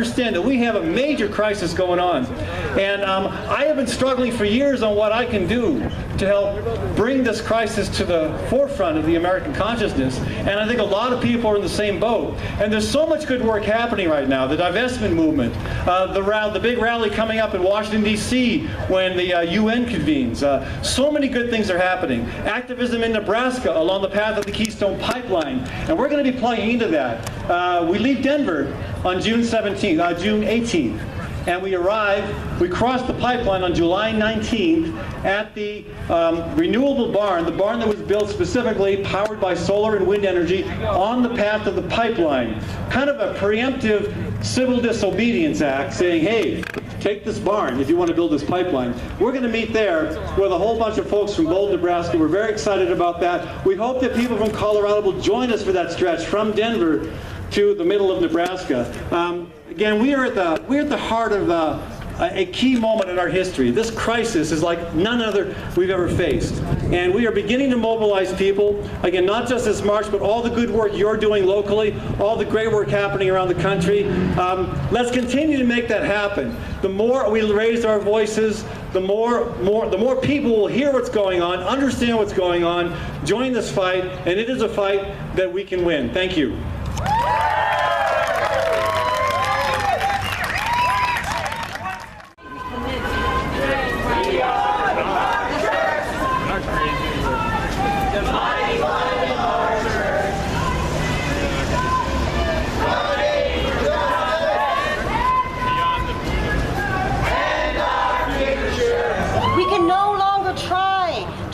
understand that we have a major crisis going on. And I have been struggling for years on what I can do to help bring this crisis to the forefront of the American consciousness. And I think a lot of people are in the same boat. And there's so much good work happening right now. The divestment movement, the big rally coming up in Washington, D.C. when the UN convenes. So many good things are happening. Activism in Nebraska along the path of the Keystone Pipeline. And we're going to be plugging into that. We leave Denver on June 18th. And we cross the pipeline on July 19th at the renewable barn, the barn that was built specifically powered by solar and wind energy on the path of the pipeline. Kind of a preemptive civil disobedience act saying, hey, take this barn if you want to build this pipeline. We're going to meet there with a whole bunch of folks from Bold, Nebraska. We're very excited about that. We hope that people from Colorado will join us for that stretch from Denver to the middle of Nebraska. Again, we're at the heart of a key moment in our history. This crisis is like none other we've ever faced. And we are beginning to mobilize people, again, not just this march, but all the good work you're doing locally, all the great work happening around the country. Let's continue to make that happen. The more we raise our voices, the more people will hear what's going on, understand what's going on, join this fight, and it is a fight that we can win. Thank you.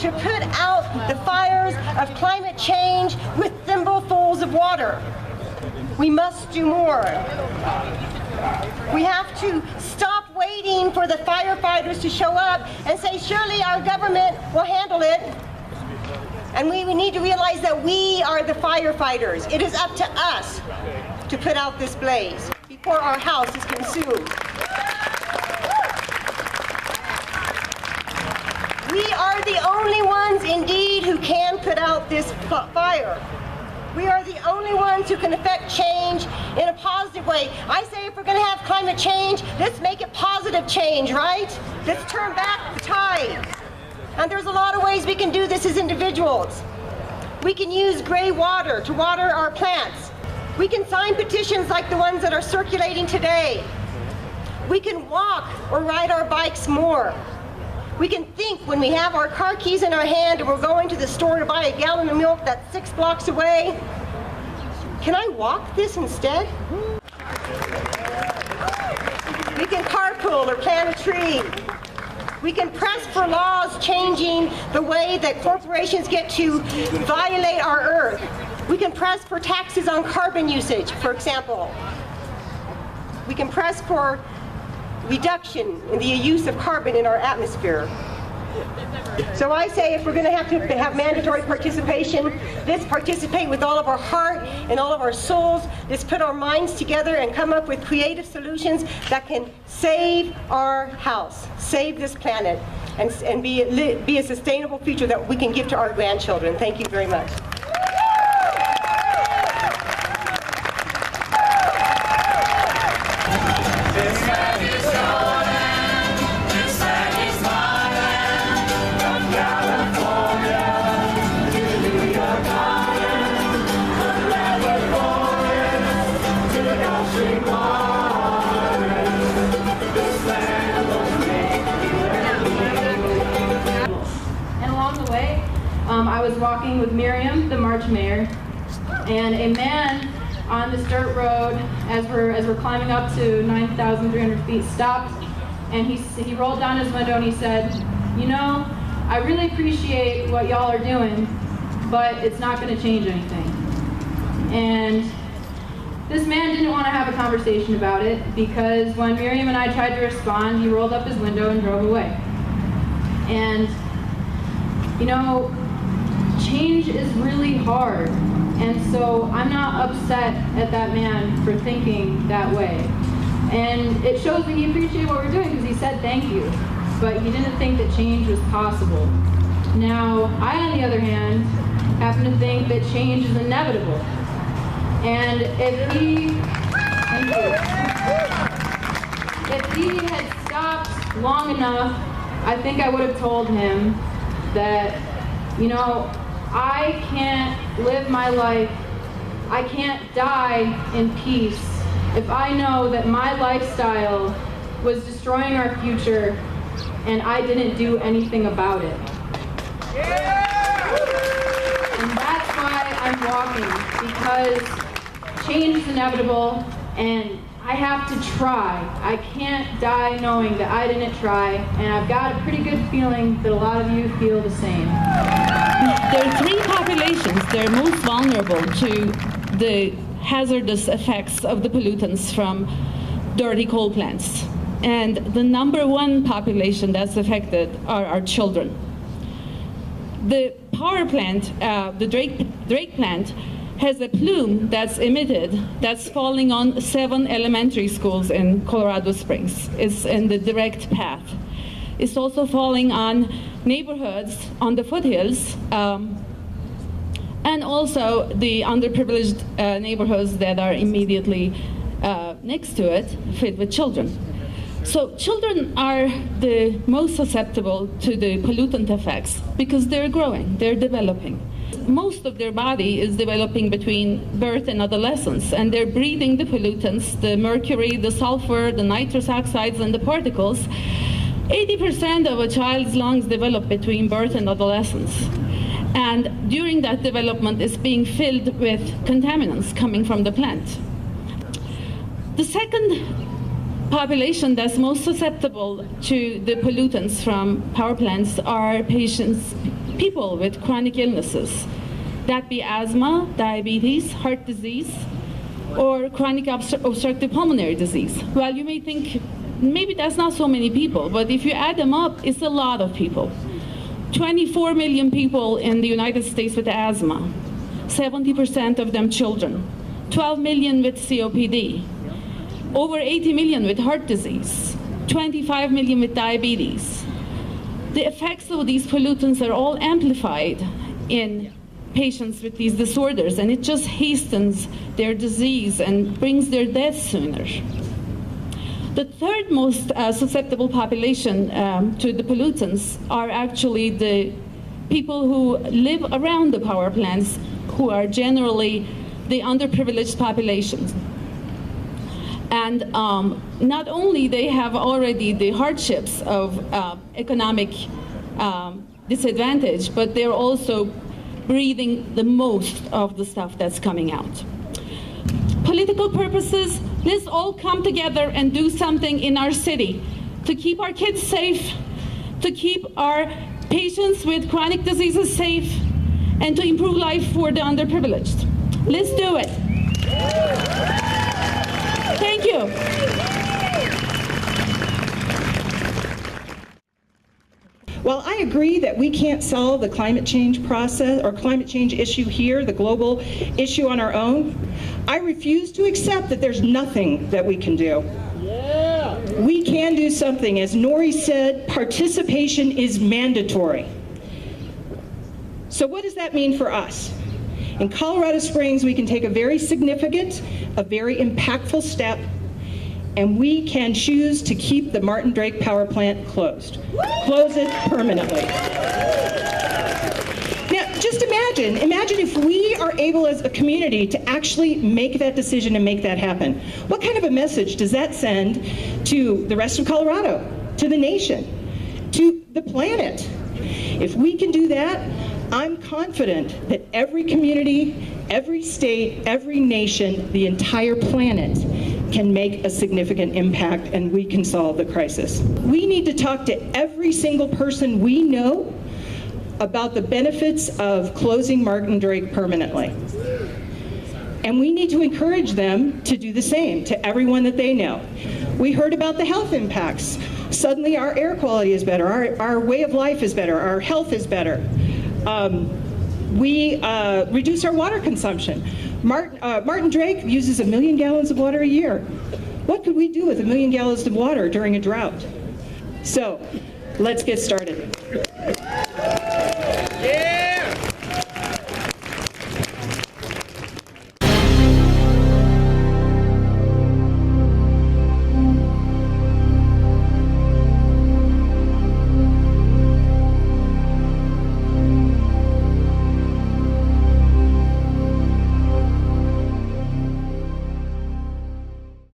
To put out the fires of climate change with thimblefuls of water. We must do more. We have to stop waiting for the firefighters to show up and say, surely our government will handle it. And we need to realize that we are the firefighters. It is up to us to put out this blaze before our house is consumed. We are the only ones, indeed, who can put out this fire. We are the only ones who can affect change in a positive way. I say if we're going to have climate change, let's make it positive change, right? Let's turn back the tide. And there's a lot of ways we can do this as individuals. We can use gray water to water our plants. We can sign petitions like the ones that are circulating today. We can walk or ride our bikes more. We can think when we have our car keys in our hand and we're going to the store to buy a gallon of milk that's 6 blocks away. Can I walk this instead? We can carpool or plant a tree. We can press for laws changing the way that corporations get to violate our earth. We can press for taxes on carbon usage, for example. We can press for reduction in the use of carbon in our atmosphere. So I say if we're going to have mandatory participation, let's participate with all of our heart and all of our souls. Let's put our minds together and come up with creative solutions that can save our house, save this planet, and be a sustainable future that we can give to our grandchildren. Thank you very much. I was walking with Miriam, the March Mayor, and a man on this dirt road, as we're climbing up to 9,300 feet, stopped, and he rolled down his window and he said, you know, I really appreciate what y'all are doing, but it's not going to change anything. And this man didn't want to have a conversation about it because when Miriam and I tried to respond, he rolled up his window and drove away. And, you know, change is really hard, and so I'm not upset at that man for thinking that way. And it shows that he appreciated what we're doing because he said thank you, but he didn't think that change was possible. Now, I, on the other hand, happen to think that change is inevitable. And if he... Thank you. if he had stopped long enough, I think I would have told him that, you know, I can't live my life, I can't die in peace if I know that my lifestyle was destroying our future and I didn't do anything about it. And that's why I'm walking, because change is inevitable and I have to try. I can't die knowing that I didn't try, and I've got a pretty good feeling that a lot of you feel the same. There are three populations that are most vulnerable to the hazardous effects of the pollutants from dirty coal plants. And the number one population that's affected are our children. The power plant, the Drake plant, has a plume that's emitted that's falling on 7 elementary schools in Colorado Springs. It's in the direct path. It's also falling on neighborhoods on the foothills, and also the underprivileged neighborhoods that are immediately next to it, filled with children. So children are the most susceptible to the pollutant effects because they're growing, they're developing. Most of their body is developing between birth and adolescence, and they're breathing the pollutants, the mercury, the sulfur, the nitrous oxides, and the particles. 80% of a child's lungs develop between birth and adolescence. And during that development, it's being filled with contaminants coming from the plant. The second population that's most susceptible to the pollutants from power plants are people with chronic illnesses. That be asthma, diabetes, heart disease, or chronic obstructive pulmonary disease. Well, you may think maybe that's not so many people, but if you add them up, it's a lot of people. 24 million people in the United States with asthma, 70% of them children, 12 million with COPD, over 80 million with heart disease, 25 million with diabetes. The effects of these pollutants are all amplified in patients with these disorders, and it just hastens their disease and brings their death sooner. The third most susceptible population to the pollutants are actually the people who live around the power plants, who are generally the underprivileged populations. And not only they have already the hardships of economic disadvantage, but they're also breathing the most of the stuff that's coming out. Political purposes, let's all come together and do something in our city to keep our kids safe, to keep our patients with chronic diseases safe, and to improve life for the underprivileged. Let's do it. Thank you. While I agree that we can't solve the climate change process or climate change issue here, the global issue on our own, I refuse to accept that there's nothing that we can do. We can do something. As Nori said, participation is mandatory. So what does that mean for us? In Colorado Springs, we can take a very significant, a very impactful step, and we can choose to keep the Martin Drake power plant closed. Close it permanently. Now, just imagine if we are able as a community to actually make that decision and make that happen. What kind of a message does that send to the rest of Colorado, to the nation, to the planet? If we can do that, I'm confident that every community, every state, every nation, the entire planet can make a significant impact, and we can solve the crisis. We need to talk to every single person we know about the benefits of closing Martin Drake permanently. And we need to encourage them to do the same to everyone that they know. We heard about the health impacts. Suddenly our air quality is better, our way of life is better, our health is better. We reduce our water consumption. Martin Drake uses 1 million gallons of water a year. What could we do with 1 million gallons of water during a drought? So, let's get started.